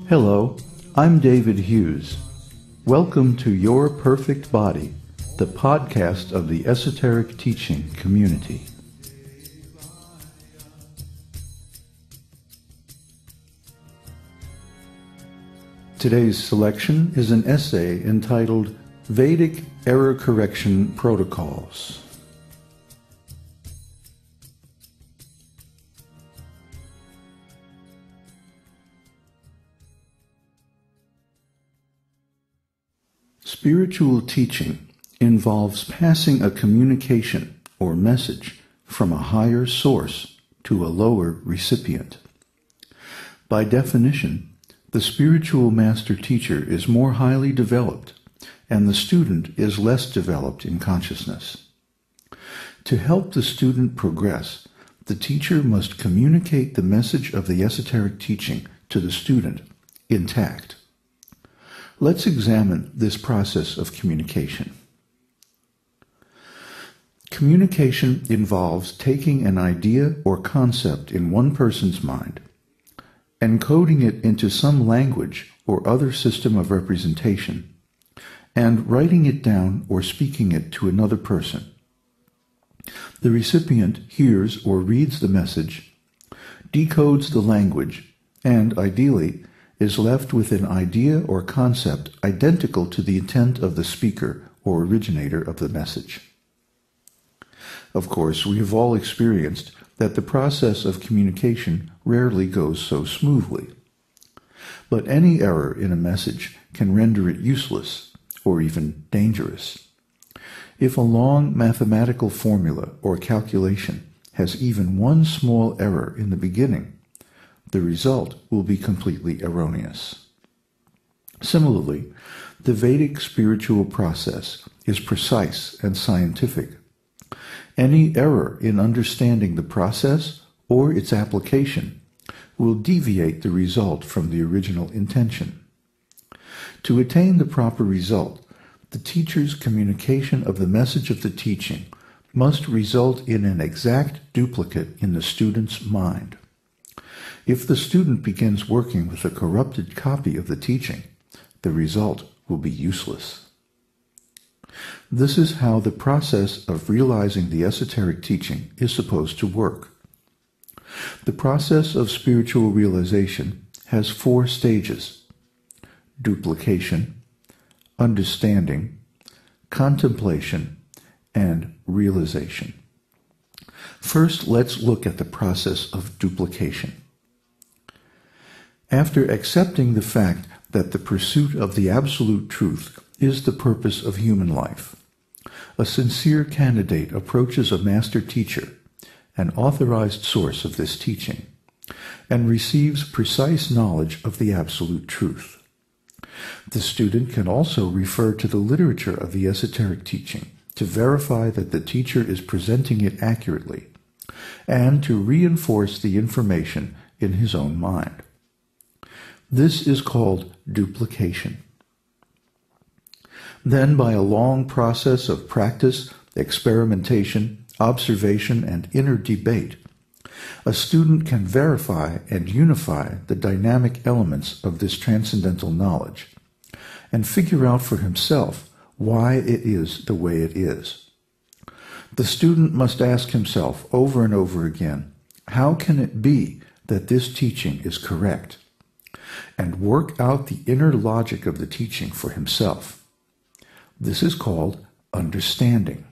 Hello, I'm David Hughes. Welcome to Your Perfect Body, the podcast of the Esoteric Teaching community. Today's selection is an essay entitled Vedic Error Correction Protocols. Spiritual teaching involves passing a communication or message from a higher source to a lower recipient. By definition, the spiritual master teacher is more highly developed, and the student is less developed in consciousness. To help the student progress, the teacher must communicate the message of the esoteric teaching to the student intact. Let's examine this process of communication. Communication involves taking an idea or concept in one person's mind, encoding it into some language or other system of representation, and writing it down or speaking it to another person. The recipient hears or reads the message, decodes the language, and, ideally, is left with an idea or concept identical to the intent of the speaker or originator of the message. Of course, we have all experienced that the process of communication rarely goes so smoothly. But any error in a message can render it useless or even dangerous. If a long mathematical formula or calculation has even one small error in the beginning, the result will be completely erroneous. Similarly, the Vedic spiritual process is precise and scientific. Any error in understanding the process or its application will deviate the result from the original intention. To attain the proper result, the teacher's communication of the message of the teaching must result in an exact duplicate in the student's mind. If the student begins working with a corrupted copy of the teaching, the result will be useless. This is how the process of realizing the esoteric teaching is supposed to work. The process of spiritual realization has 4 stages: duplication, understanding, contemplation, and realization. First, let's look at the process of duplication. After accepting the fact that the pursuit of the absolute truth is the purpose of human life, a sincere candidate approaches a master teacher, an authorized source of this teaching, and receives precise knowledge of the absolute truth. The student can also refer to the literature of the esoteric teaching to verify that the teacher is presenting it accurately, and to reinforce the information in his own mind. This is called duplication. Then, by a long process of practice, experimentation, observation, and inner debate, a student can verify and unify the dynamic elements of this transcendental knowledge, and figure out for himself why it is the way it is. The student must ask himself over and over again, how can it be that this teaching is correct? And work out the inner logic of the teaching for himself. This is called understanding.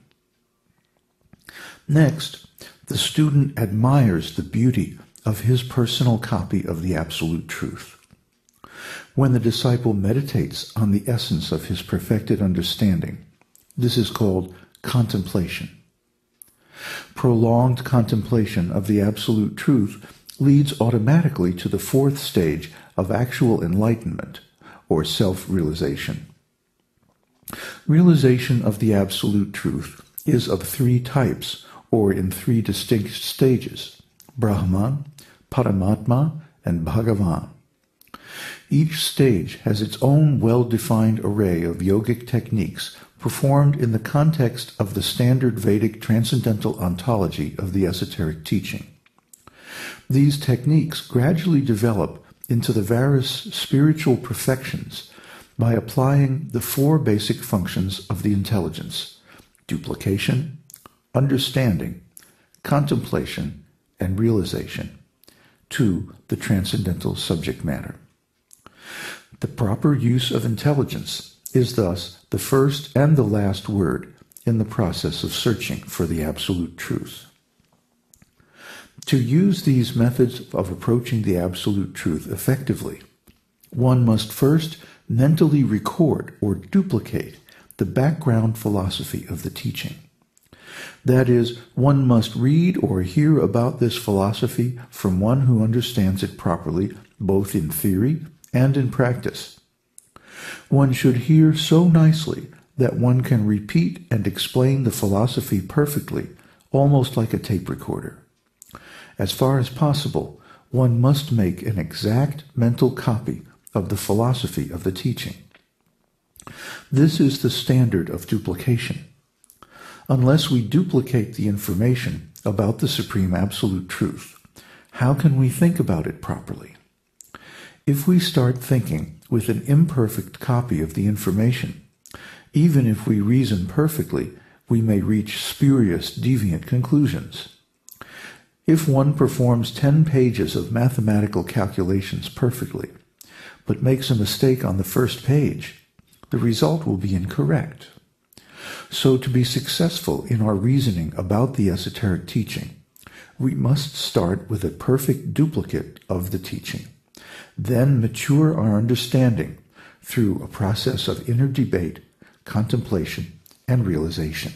Next, the student admires the beauty of his personal copy of the absolute truth. When the disciple meditates on the essence of his perfected understanding, this is called contemplation. Prolonged contemplation of the absolute truth leads automatically to the 4th stage of actual enlightenment, or self-realization. Realization of the absolute truth is of 3 types, or in 3 distinct stages: Brahman, Paramatma, and Bhagavan. Each stage has its own well-defined array of yogic techniques performed in the context of the standard Vedic transcendental ontology of the esoteric teaching. These techniques gradually develop into the various spiritual perfections by applying the four basic functions of the intelligence: duplication, understanding, contemplation, and realization to the transcendental subject matter. The proper use of intelligence is thus the first and the last word in the process of searching for the absolute truth. To use these methods of approaching the absolute truth effectively, one must first mentally record or duplicate the background philosophy of the teaching. That is, one must read or hear about this philosophy from one who understands it properly, both in theory and in practice. One should hear so nicely that one can repeat and explain the philosophy perfectly, almost like a tape recorder. As far as possible, one must make an exact mental copy of the philosophy of the teaching. This is the standard of duplication. Unless we duplicate the information about the Supreme Absolute Truth, how can we think about it properly? If we start thinking with an imperfect copy of the information, even if we reason perfectly, we may reach spurious, deviant conclusions. If one performs 10 pages of mathematical calculations perfectly, but makes a mistake on the first page, the result will be incorrect. So to be successful in our reasoning about the esoteric teaching, we must start with a perfect duplicate of the teaching, then mature our understanding through a process of inner debate, contemplation, and realization.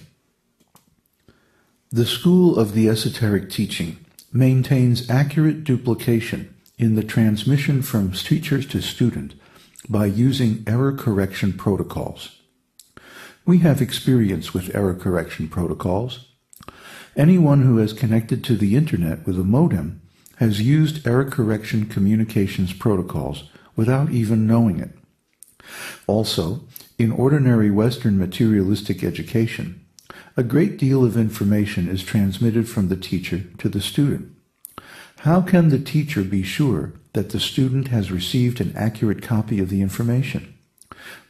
The school of the esoteric teaching maintains accurate duplication in the transmission from teacher to student by using error correction protocols. We have experience with error correction protocols. Anyone who has connected to the internet with a modem has used error correction communications protocols without even knowing it. Also, in ordinary Western materialistic education, a great deal of information is transmitted from the teacher to the student. How can the teacher be sure that the student has received an accurate copy of the information?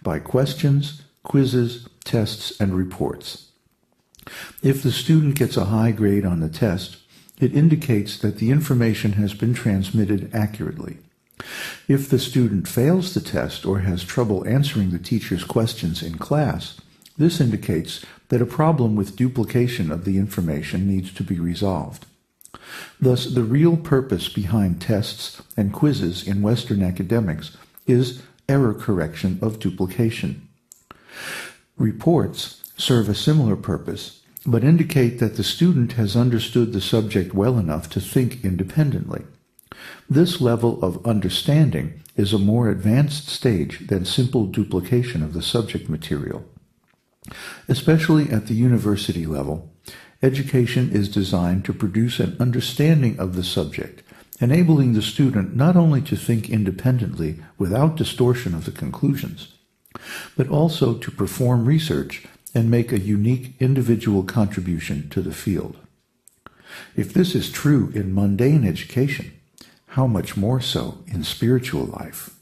By questions, quizzes, tests, and reports. If the student gets a high grade on the test, it indicates that the information has been transmitted accurately. If the student fails the test or has trouble answering the teacher's questions in class, this indicates that a problem with duplication of the information needs to be resolved. Thus, the real purpose behind tests and quizzes in Western academics is error correction of duplication. Reports serve a similar purpose, but indicate that the student has understood the subject well enough to think independently. This level of understanding is a more advanced stage than simple duplication of the subject material. Especially at the university level, education is designed to produce an understanding of the subject, enabling the student not only to think independently without distortion of the conclusions, but also to perform research and make a unique individual contribution to the field. If this is true in mundane education, how much more so in spiritual life?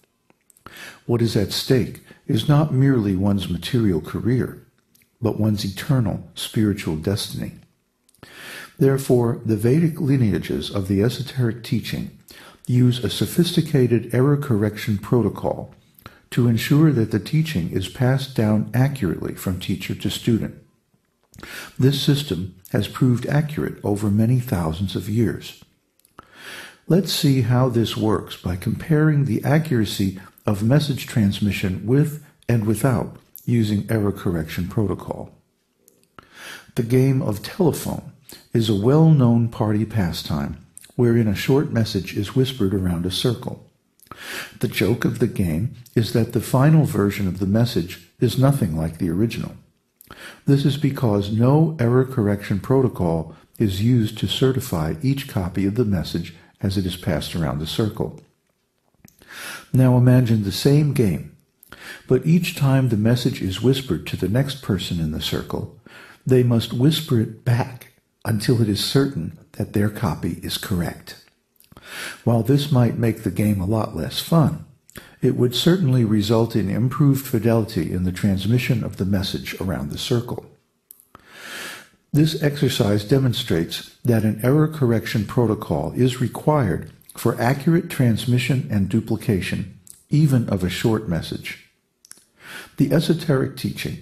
What is at stake is not merely one's material career, but one's eternal spiritual destiny. Therefore, the Vedic lineages of the esoteric teaching use a sophisticated error correction protocol to ensure that the teaching is passed down accurately from teacher to student. This system has proved accurate over many thousands of years. Let's see how this works by comparing the accuracy of message transmission with and without using error correction protocol. The game of telephone is a well-known party pastime wherein a short message is whispered around a circle. The joke of the game is that the final version of the message is nothing like the original. This is because no error correction protocol is used to certify each copy of the message as it is passed around the circle. Now imagine the same game, but each time the message is whispered to the next person in the circle, they must whisper it back until it is certain that their copy is correct. While this might make the game a lot less fun, it would certainly result in improved fidelity in the transmission of the message around the circle. This exercise demonstrates that an error correction protocol is required for accurate transmission and duplication, even of a short message. The esoteric teaching